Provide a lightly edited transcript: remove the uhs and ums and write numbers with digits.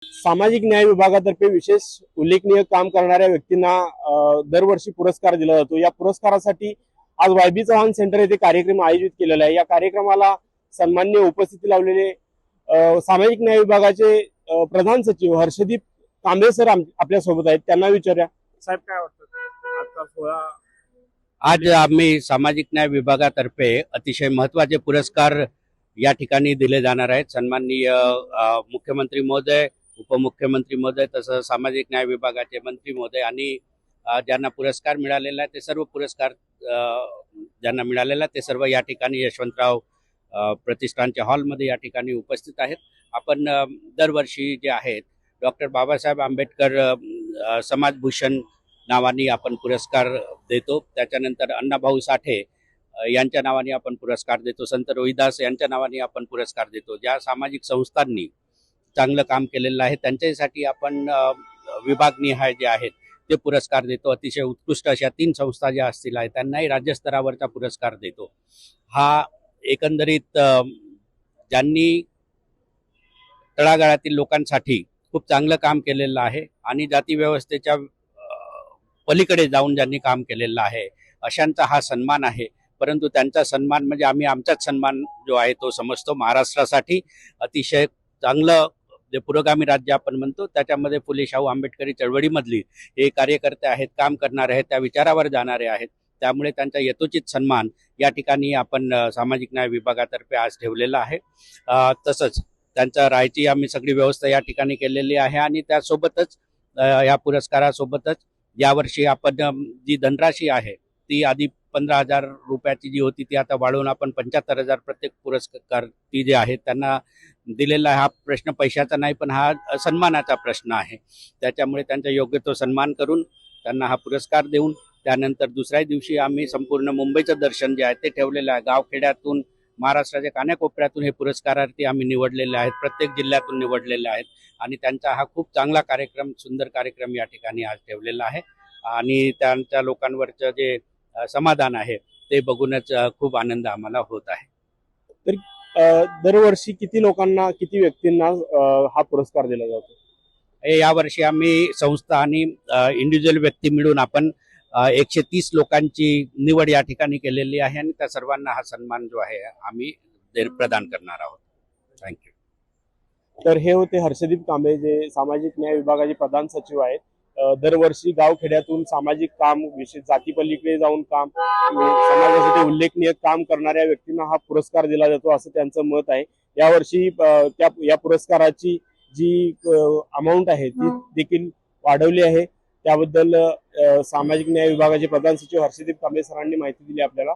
सामाजिक न्याय विभागातर्फे विशेष उल्लेखनीय काम करणाऱ्या व्यक्तींना दरवर्षी पुरस्कार दिला जातो। या पुरस्कारासाठी आज वायबी चव्हाण सेंटर येथे कार्यक्रम आयोजित केलेला आहे। या कार्यक्रमाला सन्माननीय उपस्थिती लावलेले सामाजिक न्याय विभागाचे प्रधान सचिव हर्षदीप कांबळे सर आपल्या सोबत आहेत। त्यांना विचारूया, साहेब काय वाटतं आजचा सोहळा? आज आम्ही सामाजिक न्याय विभागातर्फे अतिशय महत्त्वाचे पुरस्कार या ठिकाणी दिले जाणार आहेत। सन्माननीय मुख्यमंत्री महोदय, उपमुख्यमंत्री महोदय, तसंच सामाजिक न्याय विभागाचे मंत्री महोदय आणि ज्यांना पुरस्कार मिळालेला आहे ते सर्व पुरस्कार ज्यांना मिळालेला ते सर्व या ठिकाणी यशवंतराव प्रतिष्ठानच्या हॉलमध्ये या ठिकाणी उपस्थित आहेत। आपण दरवर्षी जे आहेत डॉक्टर बाबासाहेब आंबेडकर समाजभूषण नावाने आपण पुरस्कार देतो। त्याच्यानंतर अण्णाभाऊ साठे यांच्या नावाने आपण पुरस्कार देतो। संत रोहिदास यांच्या नावाने आपण पुरस्कार देतो। ज्या सामाजिक संस्थांनी चांगलं काम केलेलं आहे त्यांच्यासाठी आपण विभागनिहाय जे आहेत ते पुरस्कार देतो। अतिशय उत्कृष्ट अशा 3 संस्था ज्या असतील आहेत त्यांनाही राज्यस्तरावरचा पुरस्कार देतो। हा एकंदरीत ज्यांनी तळागाळातील लोकांसाठी खूप चांगलं काम केलेलं आहे आणि जाती व्यवस्थेच्या पलीकडे जाऊन ज्यांनी काम केलेलं आहे अशांचा हा सन्मान आहे। परंतु त्यांचा सन्मान म्हणजे आम्ही आमचाच सन्मान जो आहे तो समजतो। महाराष्ट्रासाठी अतिशय चांगलं जे पुरोगामी राज्य आपण म्हणतो त्याच्यामध्ये फुले शाहू आंबेडकरी चळवळीमधली हे कार्यकर्ते आहेत, काम करणारे आहेत, त्या विचारावर जाणारे आहेत। त्यामुळे त्यांचा यथोचित सन्मान या ठिकाणी आपण सामाजिक न्याय विभागातर्फे आज ठेवलेला आहे। तसंच त्यांचा राहायची आम्ही सगळी व्यवस्था या ठिकाणी केलेली आहे आणि त्यासोबतच या पुरस्कारासोबतच यावर्षी आपण जी धनराशी आहे ती आधी 15,000 रुपयाची जी होती ती आता वाढवून आपण 75,000 प्रत्येक पुरस्कार ती जे आहे त्यांना दिलेला हा प्रश्न पैशाचा नाही पण हा सन्मानाचा प्रश्न आहे। त्याच्यामुळे त्यांचा योग्य तो सन्मान करून त्यांना हा पुरस्कार देऊन त्यानंतर दुसऱ्या दिवशी आम्ही संपूर्ण मुंबईचं दर्शन जे आहे ते ठेवलेलं आहे। गावखेड्यातून महाराष्ट्राच्या कानाकोपऱ्यातून हे पुरस्कारार्थी आम्ही निवडलेले आहेत, प्रत्येक जिल्ह्यातून निवडलेले आहेत आणि त्यांचा हा खूप चांगला कार्यक्रम, सुंदर कार्यक्रम या ठिकाणी आज ठेवलेला आहे आणि त्यांच्या लोकांवरचं जे समाधान आहे ते बघूनच खूप आनंद आम्हाला होत आहे। तर दरवर्षी किती लोकांना, किती व्यक्तींना हा पुरस्कार दिला जातो? यावर्षी आम्ही संस्था आणि इंडिव्हिज्युअल व्यक्ती मिळून आपण 130 लोकांची निवड या ठिकाणी केलेली आहे आणि त्या सर्वांना हा सन्मान जो आहे आम्ही प्रदान करणार आहोत। थँक्यू। तर हे होते हर्षदीप कांबळे जे सामाजिक न्याय विभागाचे प्रधान सचिव आहेत। दरवर्षी गावखेड्यातून सामाजिक काम, विशेष जाती पलीकडे जाऊन काम, समाजासाठी उल्लेखनीय काम करणाऱ्या व्यक्तींना हा पुरस्कार दिला जातो असं त्यांचं मत आहे। यावर्षी या पुरस्काराची जी अमाऊंट आहे ती देखील वाढवली आहे। त्याबद्दल सामाजिक न्याय विभागाचे प्रधान सचिव हर्षदीप कांबळे सरांनी माहिती दिली आपल्याला।